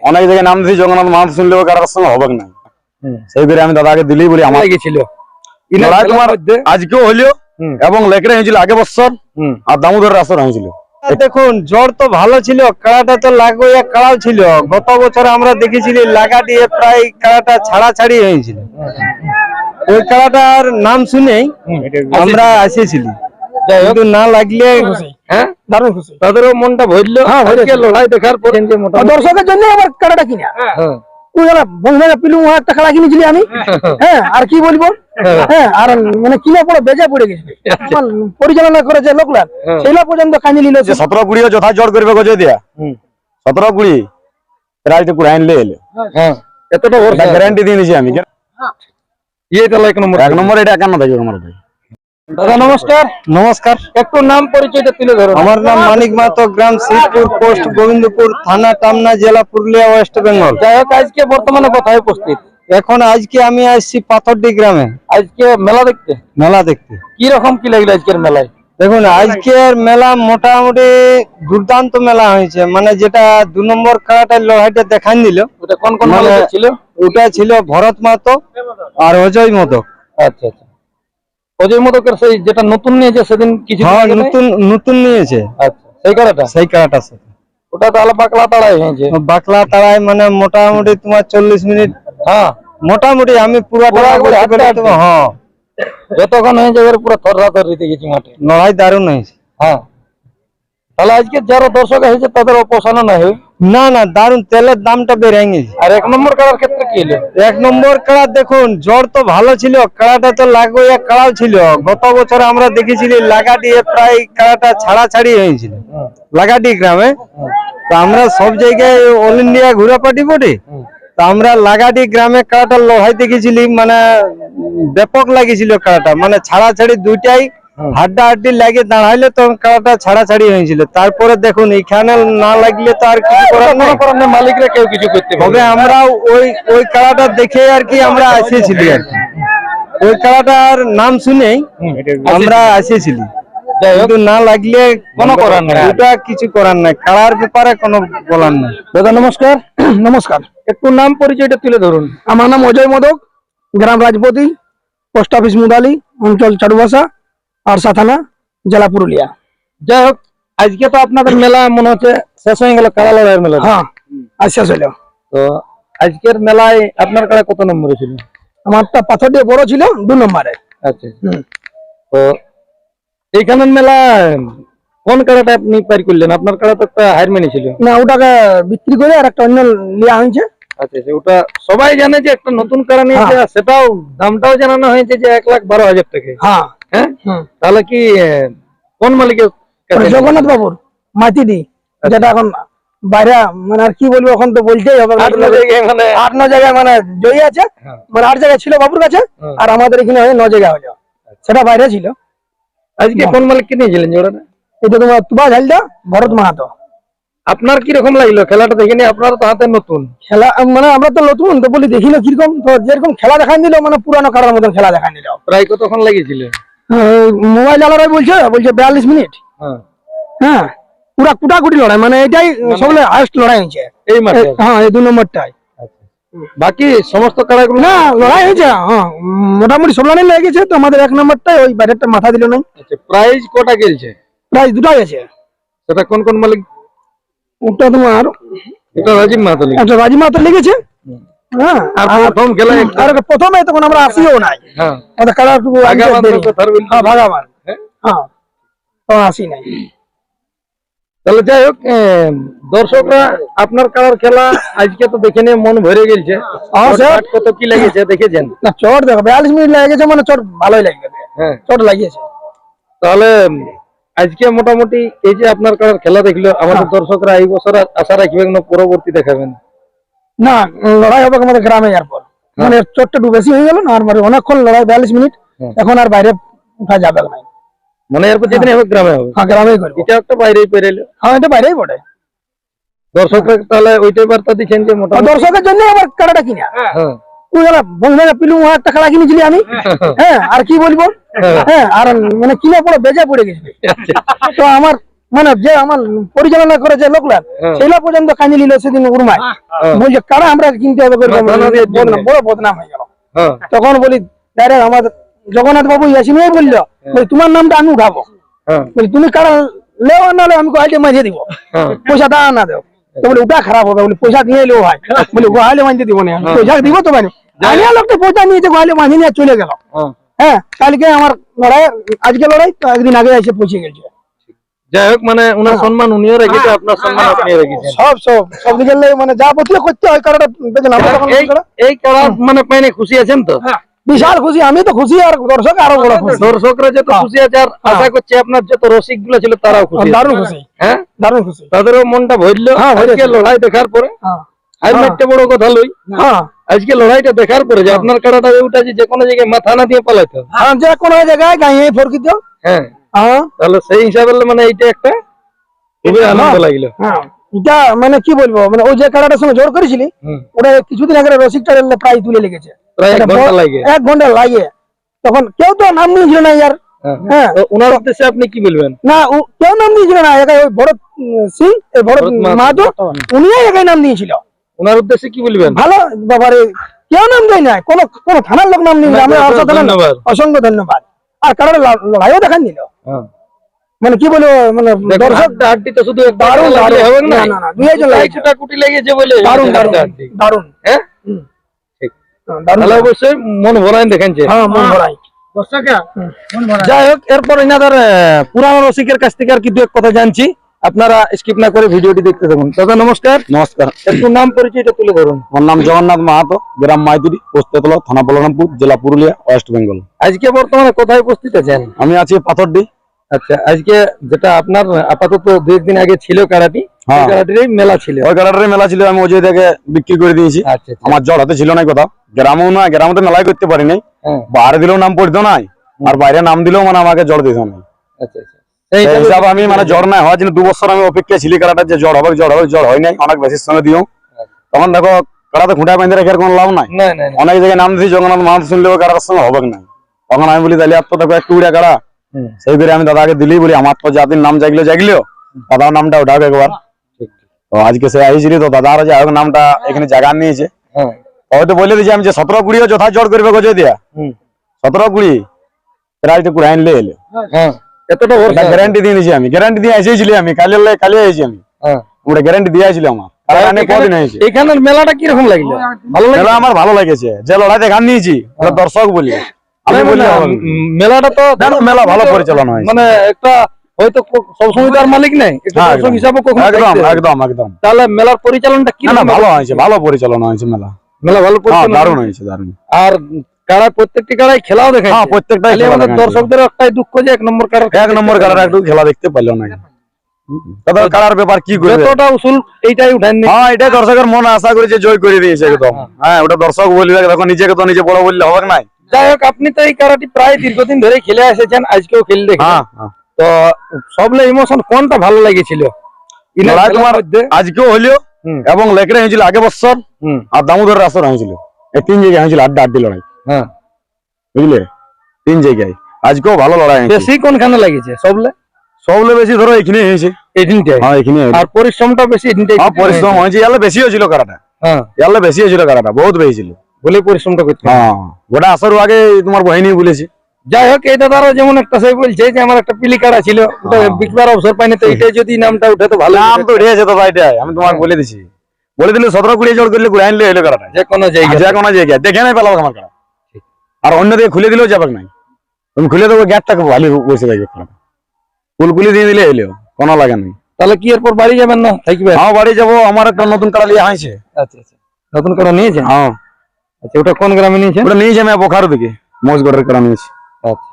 অনেক জায়গায় নাম দিয়েছি, জগন্নাথ মাহাতো শুনলেও কারোর সঙ্গে হবে না। সেই করে আমি দাদাকে দিলেই বলি আমার গেছিল লড়াই তোমার আজকেও হইলো এবং লেকড়ে হয়েছিল আগে বছর আর দামোদর আসর হয়েছিল। দেখুন জ্বর তো ভালো ছিল, কাড়াটা তো লাগোয়া কাড়াও ছিল। গত বছর আমরা দেখেছিলি লাগা দিয়ে প্রায় কাড়াটা ছাড়াছাড়ি হয়েছিল। ওই কাড়াটার নাম শুনেই আমরা আসেছিলি, কিন্তু না লাগলে দারুণ খুশি, তাদেরও মনটা ভরলো। লড়াই দেখার পর দর্শকের জন্য আমার কাড়াটা কিনা বন্ধুরা পিলু একটা খেলা কিনেছিলি আমি। হ্যাঁ আর কি বলবো, হ্যাঁ আর মানে কিনা পড়ে বেজা পড়ে গেছিল। আমার পরিচালনা করে যে লোকলা সেইলা পর্যন্ত কানি নিল। 17 কুড়িও যথা জোর করবে গজে দিয়া 17 কুড়ি প্রায় তো কুড়াইন লে এলো। এতটা গ্যারান্টি দিয়ে দিয়েছি আমি। এক নম্বর এটা একান্ন থাকবে আমার ভাই। দাদা নমস্কার। নমস্কার। একটু নাম পরিচয়টা তুলে ধরুন। আমার নাম মানিক মাহাতো, গ্রাম শিবপুর, পোস্ট গোবিন্দপুর, থানা টামনা, জেলা পুরুলিয়া, ওয়েস্ট বেঙ্গল। যাই হোক আজকে বর্তমানে কোথায় উপস্থিত? এখন আজকে আমি আসছি পাথরডি গ্রামে। আজকে মেলা দেখতে। মেলা দেখতে কি রকম কি লাগলো আজকের মেলায়? দেখুন আজকের মেলা মোটামুটি দুর্দান্ত মেলা হয়েছে। মানে যেটা 2 নম্বর কাড়াটার লড়াইটা দেখান দিল, ওটা কোন কোন মেলা ছিল? ওটা ছিল ভরত মাহাতো আর অজয় মোদক। আচ্ছা আচ্ছা, অজয় মোদকের সেই যেটা নতুন নিয়েছে সেদিন কিছু নতুন নিয়েছে। আচ্ছা, সেই কাড়াটার সাথে ওটা তাহলে বাকলা তাড়াই হয়েছে। বাকলা তাড়াই মানে মোটামুটি তোমার 40 মিনিট। হ্যাঁ মোটামুটি আমি হ্যাঁ যতক্ষণ হয়ে যাবে পুরো থররাতে গেছি মাঠে। লড়াই দারুণ হয়েছে। হ্যাঁ তাহলে আজকে যারা দর্শক হয়েছে তাদের অপসারণ না হয়? না না, দারুণ। তেলের দামটা বেড়ে গেছে। আর 1 নম্বর কাড়ার ক্ষেত্রে কি হলো? 1 নম্বর কাড়া দেখুন জ্বর তো ভালো ছিল, কাড়াটা তো লাগোয়া কাড়াও ছিল। গত বছর আমরা দেখেছিলি লাগা দিয়ে প্রায় কাড়াটা ছাড়াছাড়ি হয়েছিল লাগাটি গ্রামে। তো আমরা সব জায়গায় অল ইন্ডিয়া ঘুরা পাটি পড়ি, তো আমরা লাগাটি গ্রামে কাড়াটা লড়াই দেখেছিলি। মানে ব্যাপক লাগেছিল কাড়াটা, মানে ছাড়াছাড়ি দুইটাই হাড্ডাহাড্ডি লাগে দাঁড়াইলে তো কাড়াটা ছাড়াছাড়ি হয়েছিল। তারপরে দেখুন এখানে না লাগলে তো আর কিছু করার নেই, মালিকরা কেউ কিছু করতে তবে আমরা ওই কাড়াটা দেখে আর কি আমরা আসেছিলি আর কি। ওই কাড়াটার নাম শুনেই আমরা আসেছিলি, কিন্তু না লাগলে কোনো করার নেই, ওটা কিছু করার নাই। কাড়ার ব্যাপারে কোনো বলার নাই। দাদা নমস্কার। নমস্কার। একটু নাম পরিচয়টা তুলে ধরুন। আমার নাম অজয় মোদক, গ্রাম রাজপতি, পোস্ট অফিস মুদালি, অঞ্চল চারুবাসা, আরসা থানা, জেলা পুরুলিয়া। যাই হোক আজকে তো আপনাদের মেলা মনে হচ্ছে শেষ হয়ে গেল, কাড়া লড়াইয়ের মেলা। হ্যাঁ আজ শেষ হইল। তো আজকের মেলায় আপনার কাড়া কত নম্বরে ছিল? আমারটা পাথর দিয়ে বড় ছিল 2 নম্বরে। আচ্ছা, তো এইখানের মেলা কোন কাড়াটা আপনি পার করলেন? আপনার কাড়া তো একটা হার মেনে ছিল না, ওটাকে বিক্রি করে আর একটা অন্য লিয়া হয়েছে। আচ্ছা, ওটা সবাই জানে যে একটা নতুন কাড়া নিয়েছে, সেটাও দামটাও জানানো হয়েছে যে 1,12,000 টাকা। হ্যাঁ হ্যাঁ, তাহলে কি কোন মালিকের? জগন্নাথ বাবুর মাতিডি, যেটা এখন বাইরে মানে আর কি বলবো, এখন তো বলতেই হবে। 8-9 জায়গায় মানে জয়ী আছে, মানে 8 জায়গায় ছিল বাবুর কাছে, আর আমাদের এখানে 9 জায়গায় হলো, সেটা বাইরে ছিল। আজকে কোন মালিককে নিয়েছিলেন জোড়াটা? এটা তোমার তুবা ঝালদা, ভরত মাহাতো। আপনার কিরকম লাগলো খেলাটা দেখে? আপনারা তো হাতে নতুন খেলা, মানে আমরা তো নতুন তো বলি দেখিল কিরকম, তো যেরকম খেলা দেখান দিল মানে পুরানো কারার মতন খেলা দেখান দিল। প্রায় কতক্ষণ লাগিয়েছিল? মোবাইল আলারাই বলছে 42 মিনিট। হ্যাঁ পুরা কুটাকুটি লড়াই, মানে এটাই সবলে হাইস্ট লড়াই হয়েছে এই মাঠে। হ্যাঁ এই 2 নম্বরটাই। বাকি সমস্ত কাড়াগুলো না লড়াই হয়েছে, হ্যাঁ মোটামুটি সব লড়াই লেগেছে। তো আমাদের 1 নম্বরটাই ওই বাইরেটা মাথা দিল না। আচ্ছা, প্রাইজ কটা গেলছে? প্রাইজ 2টাই আছে। সেটা কোন কোন মালিক? ওটা তোমার এটা রাজীব মাহাতো, একটা রাজীব মাহাতো লেগেছে। হ্যাঁ আর প্রথম খেলা আর প্রথমে তখন আমরা আসিও নাই। হ্যাঁ ওটা খেলা একটু ভাগাবার। হ্যাঁ তো আসি নাই। তাহলে যাই হোক দর্শকরা আপনার কাড়ার খেলা আজকে তো দেখে নিয়ে মন ভরে গেছে। কত কি লেগেছে দেখেছেন? না চট দেখো 42 মিনিট লেগেছে, মানে চট ভালোই লাগবে। হ্যাঁ চট লাগিয়েছে। তাহলে আজকে মোটামুটি এই যে আপনার কাড়ার খেলা দেখলো, আমাদের দর্শকরা এই বছর আশা রাখবেন না পরবর্তী দেখাবেন? না লড়াই হবে আমাদের গ্রামে, এরপর মানে চটটা একটু বেশি হয়ে গেল না, আর মানে অনেকক্ষণ লড়াই 42 মিনিট, এখন আর বাইরে উঠা যাবে না। মানে এরপর যেদিন হবে গ্রামে হবে। হ্যাঁ গ্রামেই করবো। এটা একটা বাইরেই পেরেলো। হ্যাঁ এটা বাইরেই পড়ে। দর্শকরা তাহলে ওইটাই বার্তা দিচ্ছেন যে মোটামুটি দর্শকের জন্য আমার কাড়াটা কিনা। হ্যাঁ বন্ধুরা পিলু একটা খেলা কিনেছিলি আমি। হ্যাঁ আর কি বলবো, হ্যাঁ আর মানে কিনা পড়ে বেজা পড়ে গেছিল। তো আমার মানে যে আমার পরিচালনা করে যে লোকলা সেগুলা পর্যন্ত কাঁদি নিল সেদিন উর্মায় বলছে কারা আমরা কিনতে হবে করে বড় বদনাম হয়ে গেল। তখন বলি ডাইরেক্ট আমার জগন্নাথ বাবু ইয়াসিনই বললো তোমার নামটা আমি উঠাবো, বলি তুমি কারা লেও না লেও আমি গোহাইলে মাঝে দিব, পয়সা দাও না দেও। তো বলে ওটা খারাপ হবে, বলে পয়সা দিয়ে এলেও হয়, বলে গোহাইলে মাঝে দিব না, পয়সা দিব তো মানে আনিয়া লোকটা পয়সা নিয়েছে গোহাইলে মাঝে নিয়ে চলে গেল। হ্যাঁ কালকে আমার লড়াই, আজকে লড়াই তো একদিন আগে এসে পৌঁছে গেছে। যাই হোক মানে ওনার সম্মান উনিও রেখেছে, আপনার সম্মান আপনি রেখেছেন। সব দিকে মানে যা বলতে করতে হয় কারোটা বেতন আমরা তখন এই কারা মানে পাইনে খুশি আছেন তো? বিশাল খুশি, আমি তো খুশি আর দর্শক আরো বড় খুশি। দর্শকরা যত খুশি আছে আর আশা করছি আপনার যত রসিক গুলো ছিল তারাও খুশি, দারুণ খুশি, হ্যাঁ দারুণ খুশি। তাদেরও মনটা ভরলো আজকে লড়াই দেখার পরে। আর একটা বড় কথা লই, আজকে লড়াইটা দেখার পরে যে আপনার কারাটা ওটা যে কোনো জায়গায় মাথা না দিয়ে পালাইতে হবে, যে কোনো জায়গায় গায়ে ফরকিত। হ্যাঁ তাহলে সেই হিসাবে মানে এইটা একটা খুবই আনন্দ লাগলো। এটা মানে কি বলবো, মানে ওই যে কারাটার সঙ্গে জোর করেছিলি ওটা কিছুদিন আগে রসিকটা প্রায় তুলে লেগেছে, প্রায় 1 ঘন্টা লাগে, 1 ঘন্টা লাগে। তখন কেউ তো নাম নিয়েছিল না ইয়ার। হ্যাঁ ওনার উদ্দেশ্যে আপনি কি বলবেন? না কেউ নাম দিয়েছিল না, একাই ওই ভরত সিং, ভরত মাহাতো উনিই একাই নাম দিয়েছিল। ওনার উদ্দেশ্যে কি বলবেন? ভালো বাবারে, কেউ নাম দেয় না, কোন থানার লোক নাম নিয়ে আমরা অসংখ্য ধন্যবাদ। আর কারণ লড়াইও দেখান দিল, মানে কি বলবো, মানে দর্শক হাড্ডি তো শুধু দারুণ হবে না, না দুইজন কিছুটা কুটি লেগেছে বলে দারুণ দারুণ। হ্যাঁ ঠিক, তাহলে অবশ্যই মন ভরাই দেখাচ্ছে। হ্যাঁ মন ভরাই। যাই হোক এরপর এনাদের পুরানো রসিকের কাছ থেকে আর কি দু এক কথা জানছি, আপনারা স্কিপ না করে ভিডিওটি দেখতে থাকুন। দাদা নমস্কার। নমস্কার। একটু নাম পরিচয়টা তুলে ধরুন। আমার নাম জগন্নাথ মাহাতো, গ্রাম মাইতুরি, পোস্ট তেতলা, থানা বলরামপুর, জেলা পুরুলিয়া, ওয়েস্ট বেঙ্গল। আজকে বর্তমানে কোথায় উপস্থিত আছেন? আমি আছি পাথরডি। আচ্ছা, আজকে যেটা আপনার আপাতত 2 দিন আগে ছিল কারাটি, হ্যাঁ। কারাটিরই মেলা ছিল। ওই কারাটারই মেলা ছিল, আমি ওই থেকে বিক্রি করে দিয়েছি। আচ্ছা আমার জল হাতে ছিল না কোথাও, গ্রামেও না, গ্রামে তো মেলাই করতে পারি নাই, বাইরে দিলেও নাম পড়তো নাই, আর বাইরে নাম দিলেও মানে আমাকে জ্বর দিত না। আচ্ছা আচ্ছা, সেই হিসাবে আমি মানে জ্বর না হওয়ার জন্য 2 বছর আমি অপেক্ষা ছিলি কারাটা যে জ্বর হবে জ্বর হয় নাই, অনেক বেশির সঙ্গে দিও। তখন দেখো কারাতে খুঁটা বেঁধে রেখে কোনো লাভ নাই, অনেক জায়গায় নাম দিয়েছি, জগন্নাথ মাহাতো শুনলেও কারাটার সঙ্গে হবে না। তখন আমি বলি তাহলে আর তো দেখো একটু উড়া কারা, সেই করে আমি দাদাকে দিলি, বলি আমার তো জাতির নাম জাগলো দাদার নামটা উঠাবে একবার। তো আজকে সে আইছিলি, তো দাদার যে নামটা এখানে জায়গা নিয়েছে, হয়তো বলে দিয়েছি আমি যে 17-20 যথা জোর করবে গজে দিয়া 17-20 প্রায় তো কুড়াইন লে এলে। এতটা গ্যারান্টি দিয়ে দিয়েছি, আমি গ্যারান্টি দিয়ে এসেছিলি, আমি কালি এসেছি, আমি ওটা গ্যারান্টি দিয়ে আসছিল আমার। এখানের মেলাটা কিরকম লাগলো? ভালো মেলা আমার ভালো লেগেছে, যে লড়াই দেখান নিয়েছি ওটা দর্শক বলি আমি বলি। মেলাটা তো মেলা ভালো পরিচালনা হয়েছে, মানে একটা হয়তো সবসময় তার মালিক নাই, দর্শক হিসাবে একদম একদম। তাহলে মেলার পরিচালনটা কি ভালো হয়েছে, ভালো পরিচালনা হয়েছে, মেলা ভালো দারুণ হয়েছে, দারুণ। আর কারায় প্রত্যেকটি কারায় খেলাও দেখায়, প্রত্যেকটাই দর্শকদের একটাই দুঃখ যে 1 নম্বর কারার একটু খেলা দেখতে পারলো না। তবে কারার ব্যাপার কি করবে, যতটা উসুল এইটাই উঠায়নি। এটাই দর্শকের মনে আশা করেছে, জয় করে দিয়েছে একদম। হ্যাঁ ওটা দর্শক বলবে, দেখো নিজেকে তো নিজে বড় বললে হবে না। যাই হোক আপনি তো এই কারাটি প্রায় দীর্ঘদিন ধরে খেলে এসেছেন, আজকেও খেলে দেখেন, তো সবলে ইমোশন কোনটা ভালো লেগেছিল? তোমার আজকেও হইলো এবং লেকড়ে হয়েছিল আগে বছর, আর দামোদর আসর হয়েছিল, এই 3 জায়গায় হয়েছিল আড্ডা লড়াই। বুঝলে 3 জায়গায় আজকেও ভালো লড়াই। বেশি কোনখানে লেগেছে? সবলে বেশি ধরো এখানে হয়েছে, আর পরিশ্রমটা বেশি। পরিশ্রম হয়েছে, ইয়ালে বেশি হয়েছিল কারাটা, বেশি হয়েছিল কারাটা, বহুত বেশি ছিল বলে পরিশ্রমটা করতে। ওটা আসর আগে তোমার বহিনী বলেছি। যাই হোক এই দাদারও যেমন একটা সে বলছে যে আমার একটা পিলি কারা ছিল, ওটা বিকবার অবসর পাইনি, তো এটাই যদি নামটা উঠে তো ভালো। নাম তো উঠেছে দাদা, এটাই আমি তোমাকে বলে দিছি, বলে দিলে 17-20 জোর করলে ঘুরে আনলে এলো কারাটা, যে কোনো জায়গায় দেখে নাই পেলাম আমার কারা। আর অন্য দিকে খুলে দিলেও যাবে নাই, তুমি খুলে দেবো গেটটাকে ভালো বসে থাকবে, ফুল খুলে দিয়ে দিলে এলেও কোনো লাগে নাই। তাহলে কি এরপর বাড়ি যাবেন না থাকবে? হ্যাঁ বাড়ি যাবো, আমার একটা নতুন কারা লিয়ে হয়েছে। আচ্ছা আচ্ছা, নতুন কারা নিয়েছেন? হ্যাঁ। আচ্ছা, ওটা কোন গ্রামে নিয়েছেন? ওটা নিয়েছি আমি বোখারো দিকে, মজগড়ের কারা নিয়েছি। আচ্ছা,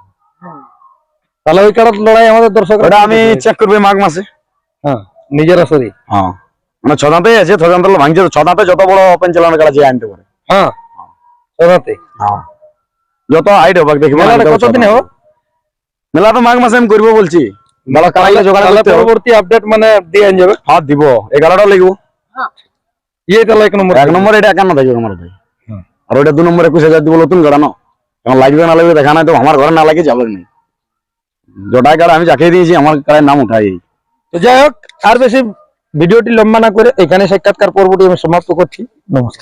তাহলে ওই কারার লড়াই আমাদের দর্শক ওটা আমি চেক করবো মাঘ মাসে। হ্যাঁ নিজের আসরে। হ্যাঁ মানে 6 দাঁতেই আছে, 6 দাঁত ভাঙছে, 6 দাঁতে যত বড় ওপেন চালানোর কারা যে আনতে পারে। হ্যাঁ 6 দাঁতে যত হাইট হবে দেখবো। কতদিন হবে মেলা? তো মাঘ মাসে আমি করবো বলছি। পরবর্তী আপডেট মানে দিয়ে যাবে। হ্যাঁ দিব, 11টা লিখবো। তাহলে 1 নম্বর এটা 51 থাকবে আমার ভাই, আর ওইটা 2 নম্বরে 21,000 দিব, নতুন গাড়ানো। এখন লাগবে না লাগবে দেখা নাই, তো আমার ঘরে না লাগে যাবে না। জটাই কারা আমি যাকে দিয়েছি আমার কারার নাম উঠাই। তো যাই হোক, আর বেশি ভিডিওটি লম্বা না করে এখানে সাক্ষাৎকার পর্বটি আমি সমাপ্ত করছি। নমস্কার।